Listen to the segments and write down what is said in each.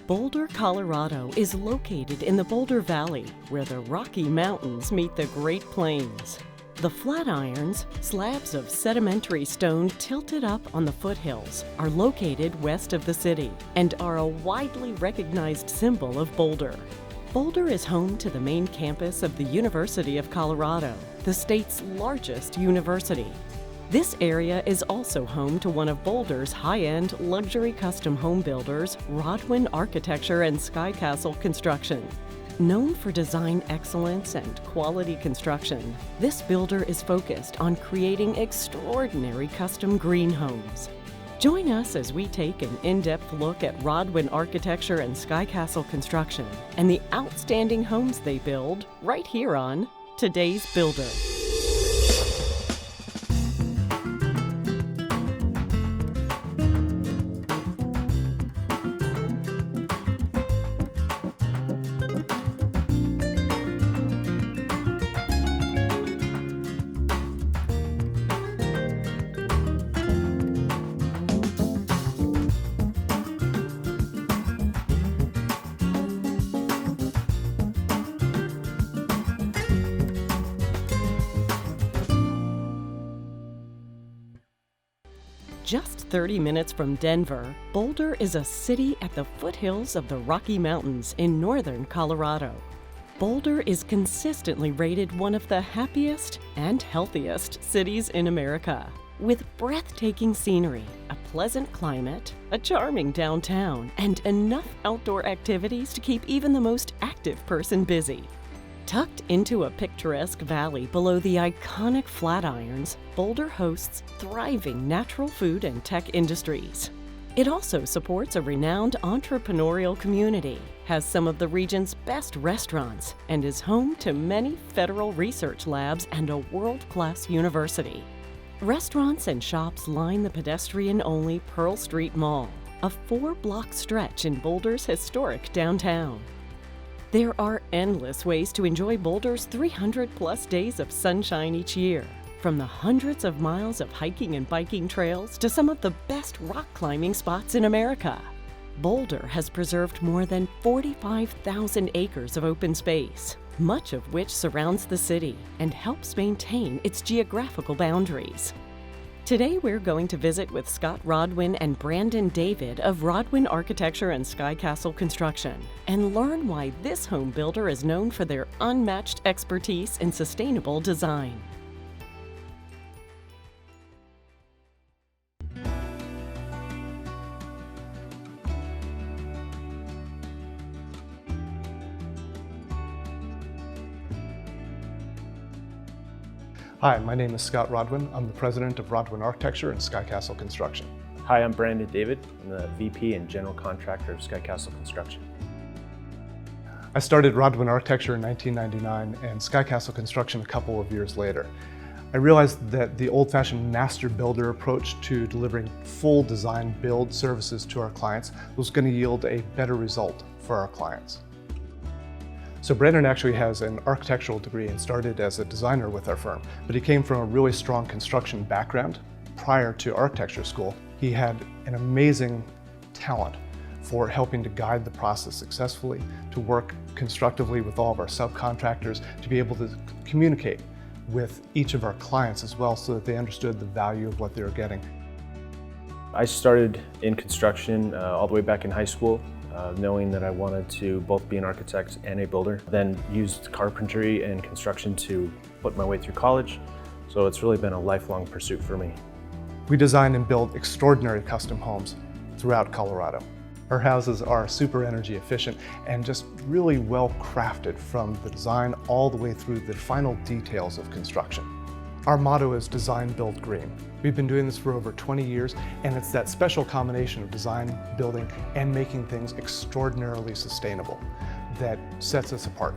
Boulder, Colorado is located in the Boulder Valley, where the Rocky Mountains meet the Great Plains. The Flatirons, slabs of sedimentary stone tilted up on the foothills, are located west of the city and are a widely recognized symbol of Boulder. Boulder is home to the main campus of the University of Colorado, the state's largest university. This area is also home to one of Boulder's high-end luxury custom home builders, Rodwin Architecture and Skycastle Construction. Known for design excellence and quality construction, this builder is focused on creating extraordinary custom green homes. Join us as we take an in-depth look at Rodwin Architecture and Skycastle Construction and the outstanding homes they build right here on Today's Builder. Just 30 minutes from Denver, Boulder is a city at the foothills of the Rocky Mountains in northern Colorado. Boulder is consistently rated one of the happiest and healthiest cities in America. With breathtaking scenery, a pleasant climate, a charming downtown, and enough outdoor activities to keep even the most active person busy. Tucked into a picturesque valley below the iconic Flatirons, Boulder hosts thriving natural food and tech industries. It also supports a renowned entrepreneurial community, has some of the region's best restaurants, and is home to many federal research labs and a world-class university. Restaurants and shops line the pedestrian-only Pearl Street Mall, a 4-block stretch in Boulder's historic downtown. There are endless ways to enjoy Boulder's 300-plus days of sunshine each year, from the hundreds of miles of hiking and biking trails to some of the best rock climbing spots in America. Boulder has preserved more than 45,000 acres of open space, much of which surrounds the city and helps maintain its geographical boundaries. Today we're going to visit with Scott Rodwin and Brandon David of Rodwin Architecture and Skycastle Construction and learn why this home builder is known for their unmatched expertise in sustainable design. Hi, my name is Scott Rodwin. I'm the president of Rodwin Architecture and Skycastle Construction. Hi, I'm Brandon David. I'm the VP and general contractor of Skycastle Construction. I started Rodwin Architecture in 1999 and Skycastle Construction a couple of years later. I realized that the old-fashioned master builder approach to delivering full design build services to our clients was going to yield a better result for our clients. So Brandon actually has an architectural degree and started as a designer with our firm, but he came from a really strong construction background. Prior to architecture school, he had an amazing talent for helping to guide the process successfully, to work constructively with all of our subcontractors, to be able to communicate with each of our clients as well so that they understood the value of what they were getting. I started in construction all the way back in high school. Knowing that I wanted to both be an architect and a builder, then used carpentry and construction to put my way through college. So it's really been a lifelong pursuit for me. We design and build extraordinary custom homes throughout Colorado. Our houses are super energy efficient and just really well crafted from the design all the way through the final details of construction. Our motto is design, build, green. We've been doing this for over 20 years, and it's that special combination of design, building, and making things extraordinarily sustainable that sets us apart.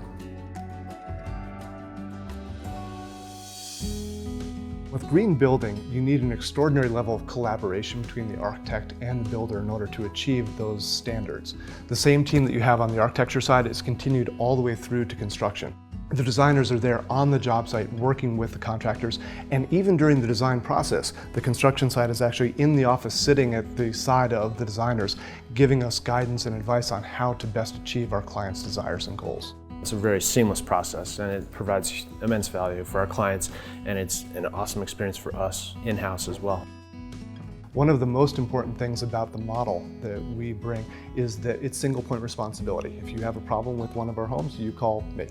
With green building, you need an extraordinary level of collaboration between the architect and the builder in order to achieve those standards. The same team that you have on the architecture side is continued all the way through to construction. The designers are there on the job site working with the contractors, and even during the design process, the construction site is actually in the office sitting at the side of the designers, giving us guidance and advice on how to best achieve our clients' desires and goals. It's a very seamless process, and it provides immense value for our clients, and it's an awesome experience for us in-house as well. One of the most important things about the model that we bring is that it's single point responsibility. If you have a problem with one of our homes, you call me,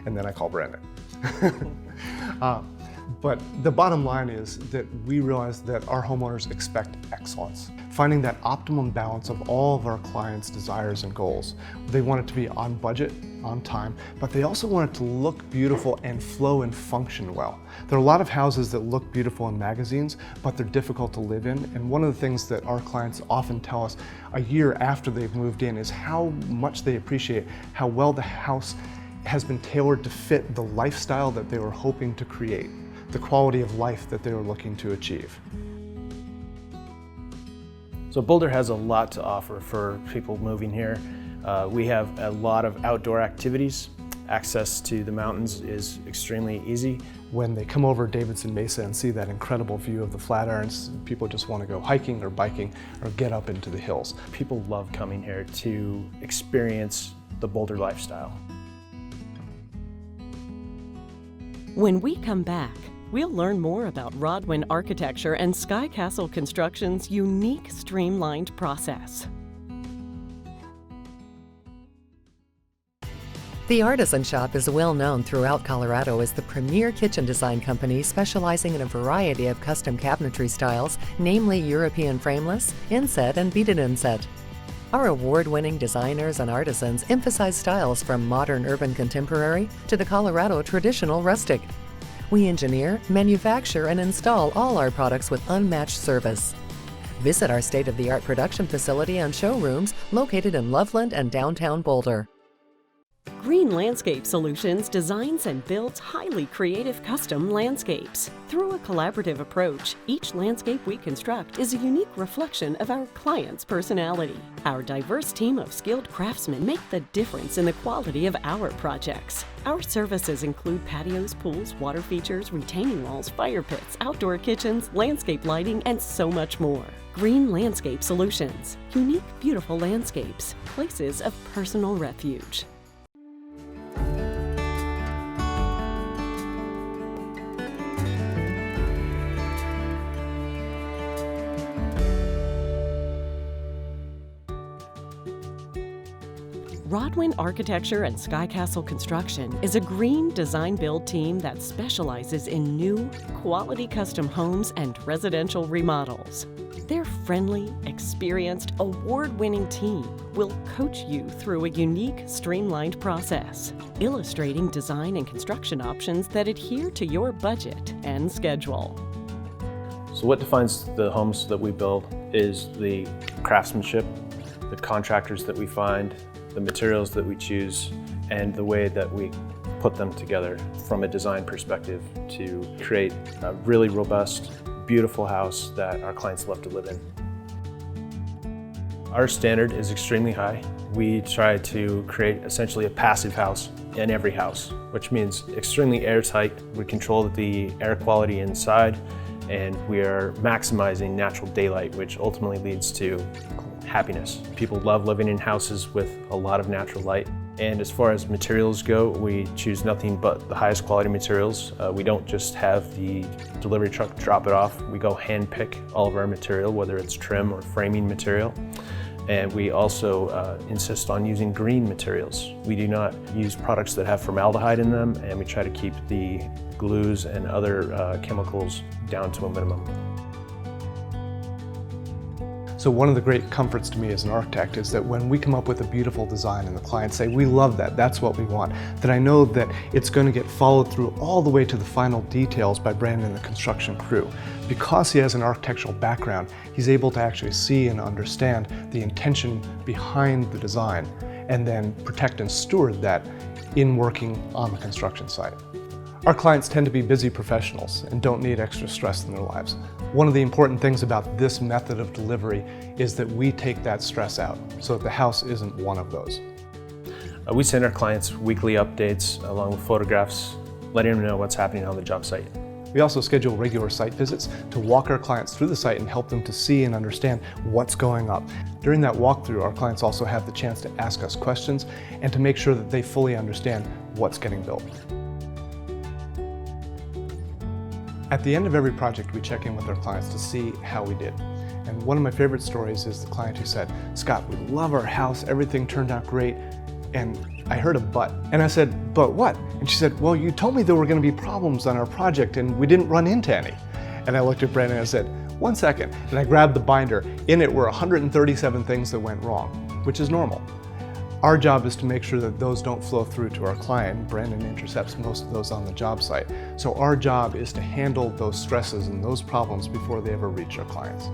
and then I call Brandon. But the bottom line is that we realize that our homeowners expect excellence. Finding that optimum balance of all of our clients' desires and goals. They want it to be on budget, on time, but they also want it to look beautiful and flow and function well. There are a lot of houses that look beautiful in magazines, but they're difficult to live in. And one of the things that our clients often tell us a year after they've moved in is how much they appreciate how well the house has been tailored to fit the lifestyle that they were hoping to create, the quality of life that they were looking to achieve. So Boulder has a lot to offer for people moving here. We have a lot of outdoor activities. Access to the mountains is extremely easy. When they come over Davidson Mesa and see that incredible view of the Flatirons, people just want to go hiking or biking or get up into the hills. People love coming here to experience the Boulder lifestyle. When we come back, we'll learn more about Rodwin Architecture and Skycastle Construction's unique streamlined process. The Artisan Shop is well known throughout Colorado as the premier kitchen design company specializing in a variety of custom cabinetry styles, namely European frameless, inset, and beaded inset. Our award-winning designers and artisans emphasize styles from modern urban contemporary to the Colorado traditional rustic. We engineer, manufacture, and install all our products with unmatched service. Visit our state-of-the-art production facility and showrooms located in Loveland and downtown Boulder. Green Landscape Solutions designs and builds highly creative custom landscapes. Through a collaborative approach, each landscape we construct is a unique reflection of our client's personality. Our diverse team of skilled craftsmen make the difference in the quality of our projects. Our services include patios, pools, water features, retaining walls, fire pits, outdoor kitchens, landscape lighting, and so much more. Green Landscape Solutions. Unique, beautiful landscapes. Places of personal refuge. Rodwin Architecture and Skycastle Construction is a green design-build team that specializes in new, quality custom homes and residential remodels. Their friendly, experienced, award-winning team will coach you through a unique, streamlined process, illustrating design and construction options that adhere to your budget and schedule. So what defines the homes that we build is the craftsmanship, the contractors that we find, the materials that we choose, and the way that we put them together from a design perspective to create a really robust, beautiful house that our clients love to live in. Our standard is extremely high. We try to create essentially a passive house in every house, which means extremely airtight. We control the air quality inside, and we are maximizing natural daylight, which ultimately leads to happiness. People love living in houses with a lot of natural light. And as far as materials go, we choose nothing but the highest quality materials. We don't just have the delivery truck drop it off. We go hand pick all of our material, whether it's trim or framing material. And we also insist on using green materials. We do not use products that have formaldehyde in them, and we try to keep the glues and other chemicals down to a minimum. So one of the great comforts to me as an architect is that when we come up with a beautiful design and the clients say, we love that, that's what we want, that I know that it's going to get followed through all the way to the final details by Brandon and the construction crew. Because he has an architectural background, he's able to actually see and understand the intention behind the design and then protect and steward that in working on the construction site. Our clients tend to be busy professionals and don't need extra stress in their lives. One of the important things about this method of delivery is that we take that stress out so that the house isn't one of those. We send our clients weekly updates along with photographs, letting them know what's happening on the job site. We also schedule regular site visits to walk our clients through the site and help them to see and understand what's going up. During that walkthrough, our clients also have the chance to ask us questions and to make sure that they fully understand what's getting built. At the end of every project, we check in with our clients to see how we did. And one of my favorite stories is the client who said, "Scott, we love our house, everything turned out great, and I heard a but." And I said, "But what?" And she said, "Well, you told me there were going to be problems on our project and we didn't run into any." And I looked at Brandon and I said, "1 second." And I grabbed the binder. In it were 137 things that went wrong, which is normal. Our job is to make sure that those don't flow through to our client. Brandon intercepts most of those on the job site. So our job is to handle those stresses and those problems before they ever reach our clients.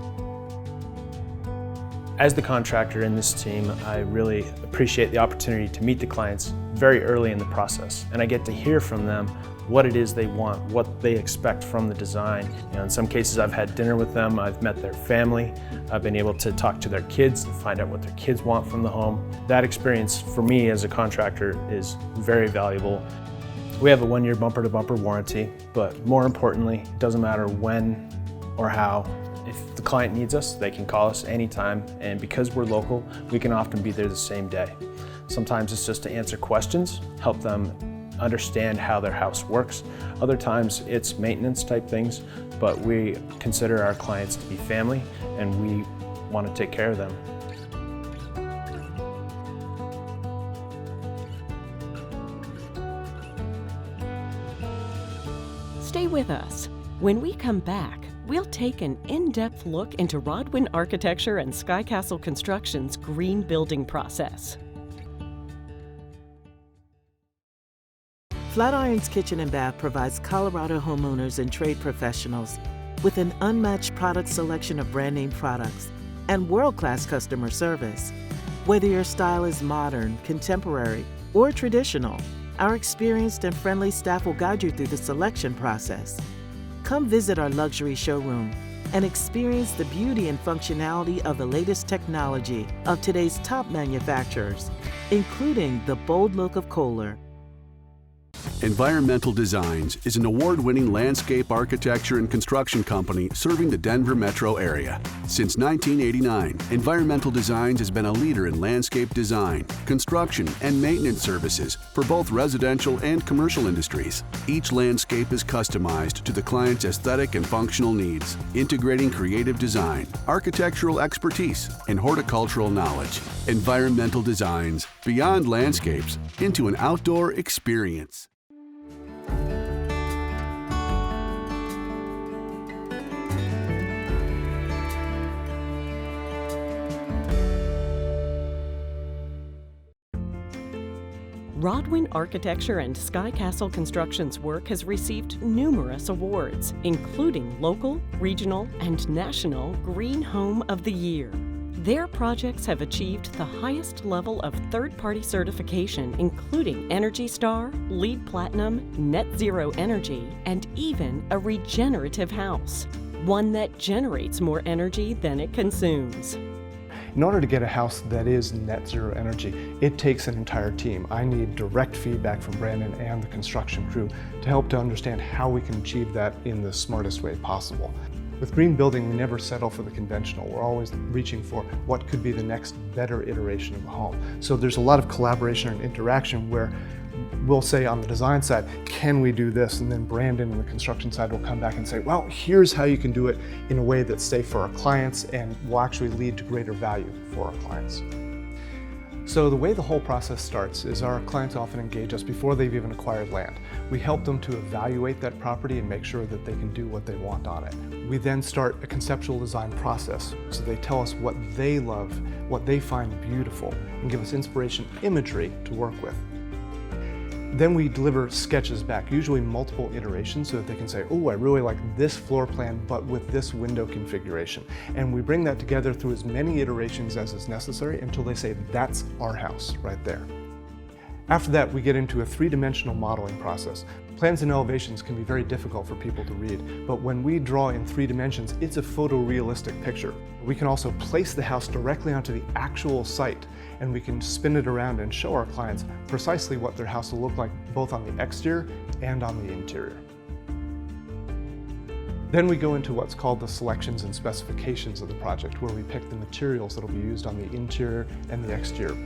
As the contractor in this team, I really appreciate the opportunity to meet the clients very early in the process, and I get to hear from them what it is they want, what they expect from the design. In some cases I've had dinner with them, I've met their family, I've been able to talk to their kids and find out what their kids want from the home. That experience for me as a contractor is very valuable. We have a 1-year bumper-to-bumper warranty, but more importantly, it doesn't matter when or how. If the client needs us, they can call us anytime, and because we're local, we can often be there the same day. Sometimes it's just to answer questions, help them understand how their house works. Other times it's maintenance type things, but we consider our clients to be family and we want to take care of them. Stay with us. When we come back, we'll take an in-depth look into Rodwin Architecture and Skycastle Construction's green building process. Flatiron's Kitchen and Bath provides Colorado homeowners and trade professionals with an unmatched product selection of brand name products and world-class customer service. Whether your style is modern, contemporary, or traditional, our experienced and friendly staff will guide you through the selection process. Come visit our luxury showroom and experience the beauty and functionality of the latest technology of today's top manufacturers, including the bold look of Kohler. Environmental Designs is an award-winning landscape architecture and construction company serving the Denver metro area. Since 1989, Environmental Designs has been a leader in landscape design, construction, and maintenance services for both residential and commercial industries. Each landscape is customized to the client's aesthetic and functional needs, integrating creative design, architectural expertise, and horticultural knowledge. Environmental Designs, beyond landscapes, into an outdoor experience. Rodwin Architecture and Skycastle Construction's work has received numerous awards, including local, regional, and national Green Home of the Year. Their projects have achieved the highest level of third-party certification, including Energy Star, LEED Platinum, Net Zero Energy, and even a regenerative house, one that generates more energy than it consumes. In order to get a house that is net zero energy, it takes an entire team. I need direct feedback from Brandon and the construction crew to help to understand how we can achieve that in the smartest way possible. With green building, we never settle for the conventional. We're always reaching for what could be the next better iteration of a home. So there's a lot of collaboration and interaction where we'll say on the design side, can we do this? And then Brandon on the construction side will come back and say, well, here's how you can do it in a way that's safe for our clients and will actually lead to greater value for our clients. So the way the whole process starts is our clients often engage us before they've even acquired land. We help them to evaluate that property and make sure that they can do what they want on it. We then start a conceptual design process. So they tell us what they love, what they find beautiful, and give us inspiration imagery to work with. Then we deliver sketches back, usually multiple iterations, so that they can say, oh, I really like this floor plan, but with this window configuration. And we bring that together through as many iterations as is necessary until they say, that's our house right there. After that, we get into a three-dimensional modeling process. Plans and elevations can be very difficult for people to read, but when we draw in 3 dimensions, it's a photorealistic picture. We can also place the house directly onto the actual site, and we can spin it around and show our clients precisely what their house will look like, both on the exterior and on the interior. Then we go into what's called the selections and specifications of the project, where we pick the materials that will be used on the interior and the exterior.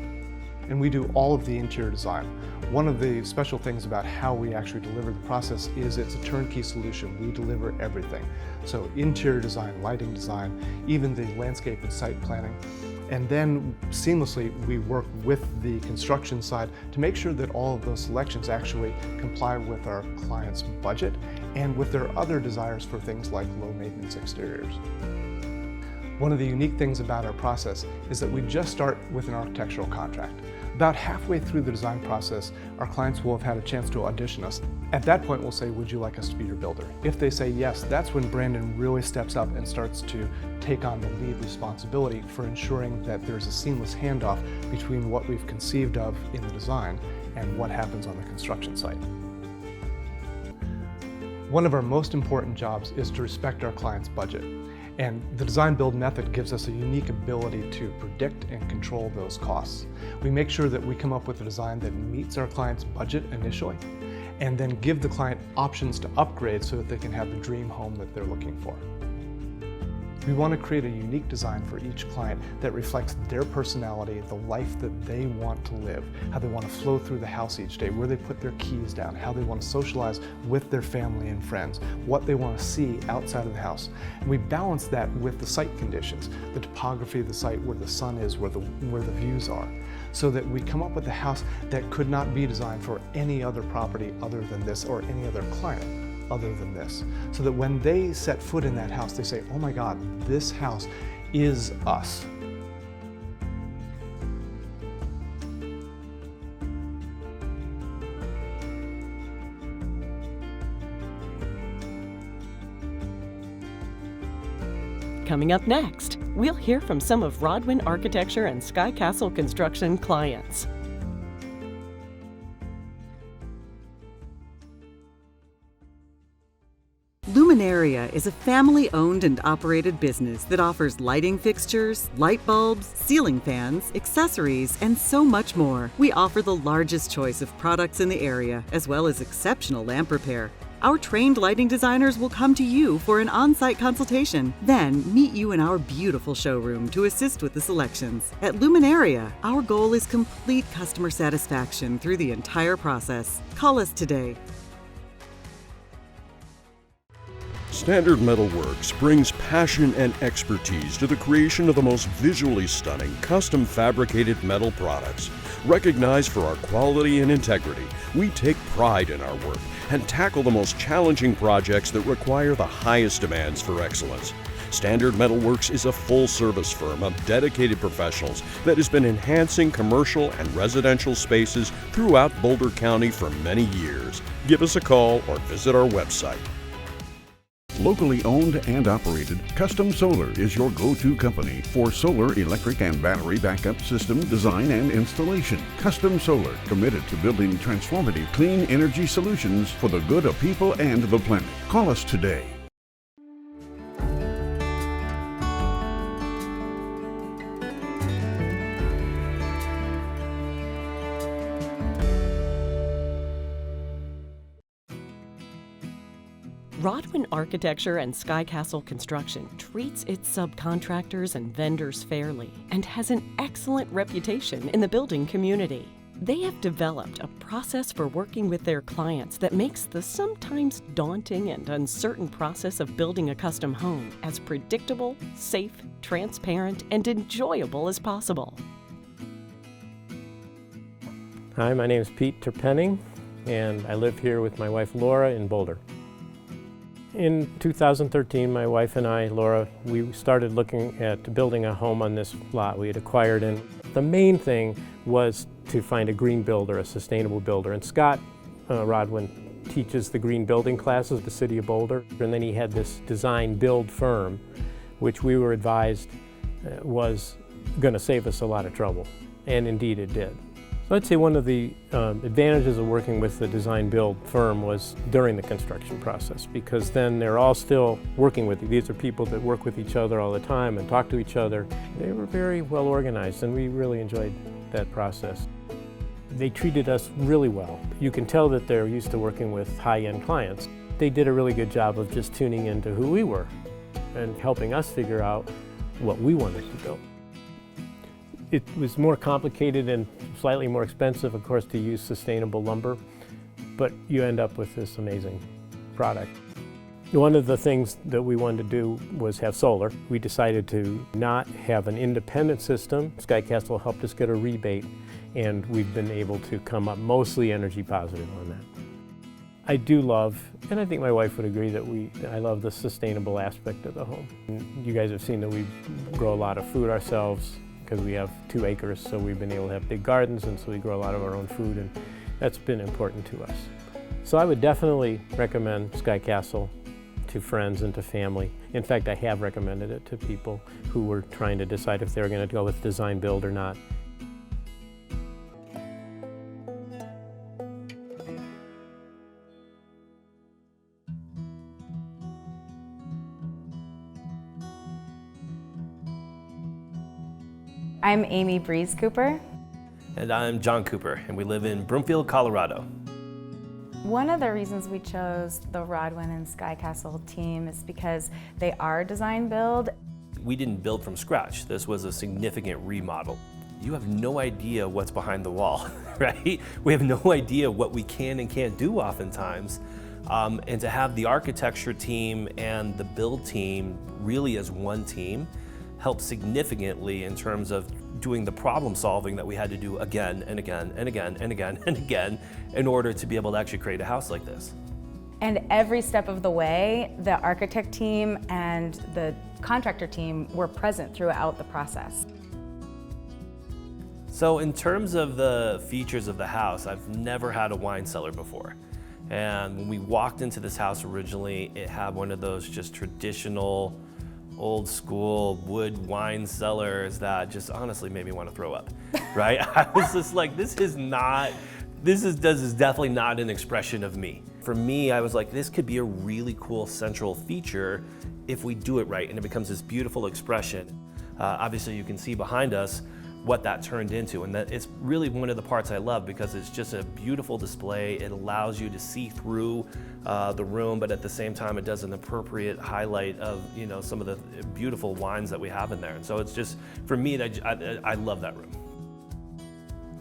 And we do all of the interior design. One of the special things about how we actually deliver the process is it's a turnkey solution. We deliver everything. So interior design, lighting design, even the landscape and site planning. And then seamlessly, we work with the construction side to make sure that all of those selections actually comply with our client's budget and with their other desires for things like low maintenance exteriors. One of the unique things about our process is that we just start with an architectural contract. About halfway through the design process, our clients will have had a chance to audition us. At that point, we'll say, would you like us to be your builder? If they say yes, that's when Brandon really steps up and starts to take on the lead responsibility for ensuring that there's a seamless handoff between what we've conceived of in the design and what happens on the construction site. One of our most important jobs is to respect our client's budget. And the design-build method gives us a unique ability to predict and control those costs. We make sure that we come up with a design that meets our client's budget initially, and then give the client options to upgrade so that they can have the dream home that they're looking for. We want to create a unique design for each client that reflects their personality, the life that they want to live, how they want to flow through the house each day, where they put their keys down, how they want to socialize with their family and friends, what they want to see outside of the house. And we balance that with the site conditions, the topography of the site, where the sun is, where the views are, so that we come up with a house that could not be designed for any other property other than this, or any other client other than this, so that when they set foot in that house, they say, oh my God, this house is us. Coming up next, we'll hear from some of Rodwin Architecture and Skycastle Construction clients. Luminaria is a family-owned and operated business that offers lighting fixtures, light bulbs, ceiling fans, accessories, and so much more. We offer the largest choice of products in the area, as well as exceptional lamp repair. Our trained lighting designers will come to you for an on-site consultation, then meet you in our beautiful showroom to assist with the selections. At Luminaria, our goal is complete customer satisfaction through the entire process. Call us today. Standard Metal Works brings passion and expertise to the creation of the most visually stunning, custom fabricated metal products. Recognized for our quality and integrity, we take pride in our work and tackle the most challenging projects that require the highest demands for excellence. Standard Metal Works is a full-service firm of dedicated professionals that has been enhancing commercial and residential spaces throughout Boulder County for many years. Give us a call or visit our website. Locally owned and operated, Custom Solar is your go-to company for solar, electric, and battery backup system design and installation. Custom Solar, committed to building transformative clean energy solutions for the good of people and the planet. Call us today. Rodwin Architecture and Skycastle Construction treats its subcontractors and vendors fairly and has an excellent reputation in the building community. They have developed a process for working with their clients that makes the sometimes daunting and uncertain process of building a custom home as predictable, safe, transparent, and enjoyable as possible. Hi, my name is Pete Terpenning, and I live here with my wife Laura in Boulder. In 2013, my wife and I, Laura, we started looking at building a home on this lot we had acquired, and the main thing was to find a green builder, a sustainable builder. And Scott Rodwin teaches the green building classes at the City of Boulder, and then he had this design build firm, which we were advised was going to save us a lot of trouble, and indeed it did. So I'd say one of the advantages of working with the design-build firm was during the construction process, because then they're all still working with you. These are people that work with each other all the time and talk to each other. They were very well organized, and we really enjoyed that process. They treated us really well. You can tell that they're used to working with high-end clients. They did a really good job of just tuning into who we were and helping us figure out what we wanted to build. It was more complicated and slightly more expensive, of course, to use sustainable lumber, but you end up with this amazing product. One of the things that we wanted to do was have solar. We decided to not have an independent system. Skycastle helped us get a rebate, and we've been able to come up mostly energy positive on that. I do love, and I think my wife would agree, that I love the sustainable aspect of the home. And you guys have seen that we grow a lot of food ourselves, because we have 2 acres, so we've been able to have big gardens, and so we grow a lot of our own food, and that's been important to us. So I would definitely recommend Skycastle to friends and to family. In fact, I have recommended it to people who were trying to decide if they were going to go with design build or not. I'm Amy Breeze Cooper. And I'm John Cooper, and we live in Broomfield, Colorado. One of the reasons we chose the Rodwin and Skycastle team is because they are design build. We didn't build from scratch. This was a significant remodel. You have no idea what's behind the wall, right? We have no idea what we can and can't do oftentimes. And to have the architecture team and the build team really as one team helped significantly in terms of doing the problem solving that we had to do again and again and again and again and again in order to be able to actually create a house like this. And every step of the way, the architect team and the contractor team were present throughout the process. So in terms of the features of the house, I've never had a wine cellar before. And when we walked into this house originally, it had one of those just traditional old school wood wine cellars that just honestly made me want to throw up, right? I was just like, this is definitely not an expression of me. For me, I was like, this could be a really cool central feature if we do it right and it becomes this beautiful expression. Obviously you can see behind us what that turned into, and that it's really one of the parts I love because it's just a beautiful display. It allows you to see through the room, but at the same time it does an appropriate highlight of some of the beautiful wines that we have in there. And so it's just, for me, I love that room.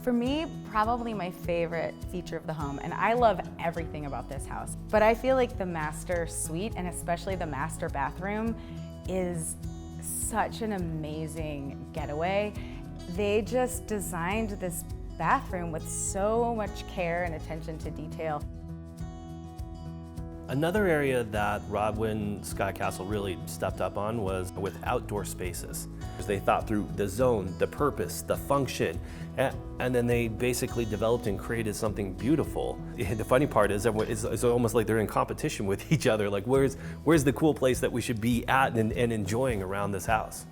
For me, probably my favorite feature of the home, and I love everything about this house, but I feel like the master suite, and especially the master bathroom, is such an amazing getaway. They just designed this bathroom with so much care and attention to detail. Another area that Rodwin Skycastle really stepped up on was with outdoor spaces. They thought through the zone, the purpose, the function, and then they basically developed and created something beautiful. The funny part is it's almost like they're in competition with each other. Like, where's the cool place that we should be at and enjoying around this house?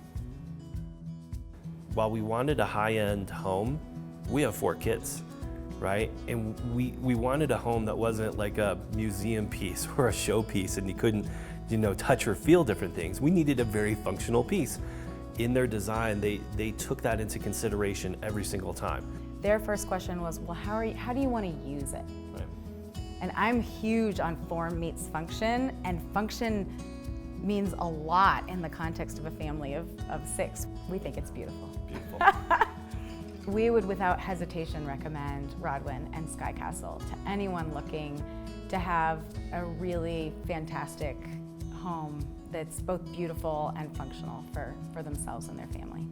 While we wanted a high-end home, we have 4 kids, right? And we wanted a home that wasn't like a museum piece or a showpiece and you couldn't, touch or feel different things. We needed a very functional piece. In their design, they took that into consideration every single time. Their first question was, well, how do you want to use it? Right. And I'm huge on form meets function, and function means a lot in the context of a family of 6. We think it's beautiful. Beautiful. We would without hesitation recommend Rodwin and Skycastle to anyone looking to have a really fantastic home that's both beautiful and functional for themselves and their family.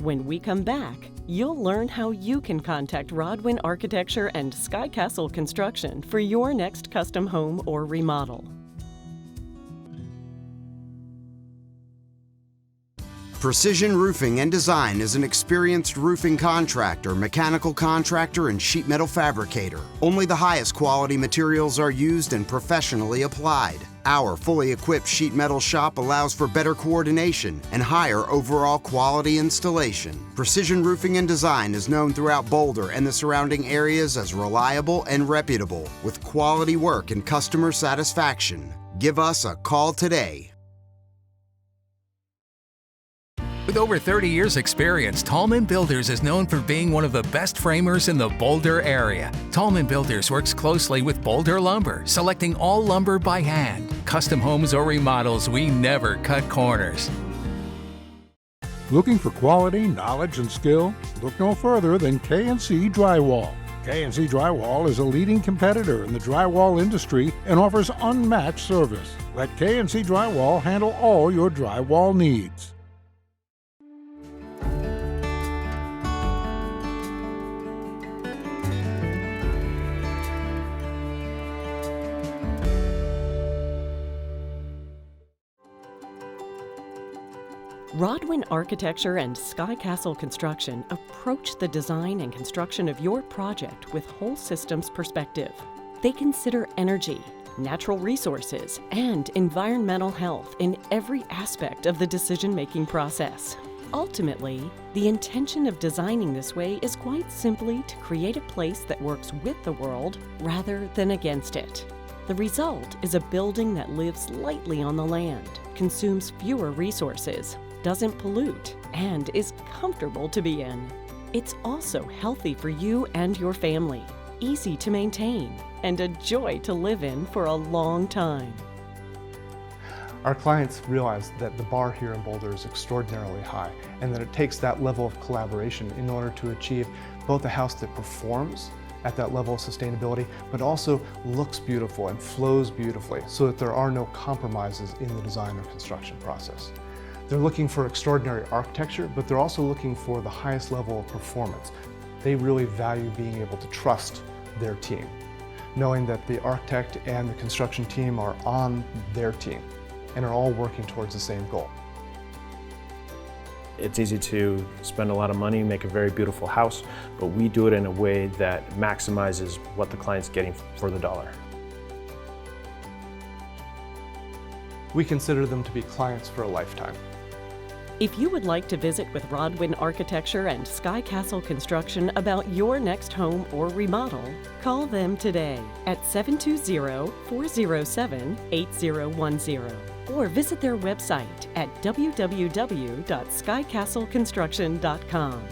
When we come back, you'll learn how you can contact Rodwin Architecture and Skycastle Construction for your next custom home or remodel. Precision Roofing and Design is an experienced roofing contractor, mechanical contractor, and sheet metal fabricator. Only the highest quality materials are used and professionally applied. Our fully equipped sheet metal shop allows for better coordination and higher overall quality installation. Precision Roofing and Design is known throughout Boulder and the surrounding areas as reliable and reputable, with quality work and customer satisfaction. Give us a call today. With over 30 years' experience, Tallman Builders is known for being one of the best framers in the Boulder area. Tallman Builders works closely with Boulder Lumber, selecting all lumber by hand. Custom homes or remodels, we never cut corners. Looking for quality, knowledge, and skill? Look no further than K&C Drywall. K&C Drywall is a leading competitor in the drywall industry and offers unmatched service. Let K&C Drywall handle all your drywall needs. Rodwin Architecture and Skycastle Construction approach the design and construction of your project with whole systems perspective. They consider energy, natural resources, and environmental health in every aspect of the decision-making process. Ultimately, the intention of designing this way is quite simply to create a place that works with the world rather than against it. The result is a building that lives lightly on the land, consumes fewer resources, doesn't pollute, and is comfortable to be in. It's also healthy for you and your family, easy to maintain, and a joy to live in for a long time. Our clients realize that the bar here in Boulder is extraordinarily high, and that it takes that level of collaboration in order to achieve both a house that performs at that level of sustainability, but also looks beautiful and flows beautifully, so that there are no compromises in the design or construction process. They're looking for extraordinary architecture, but they're also looking for the highest level of performance. They really value being able to trust their team, knowing that the architect and the construction team are on their team and are all working towards the same goal. It's easy to spend a lot of money, make a very beautiful house, but we do it in a way that maximizes what the client's getting for the dollar. We consider them to be clients for a lifetime. If you would like to visit with Rodwin Architecture and Skycastle Construction about your next home or remodel, call them today at 720-407-8010 or visit their website at www.skycastleconstruction.com.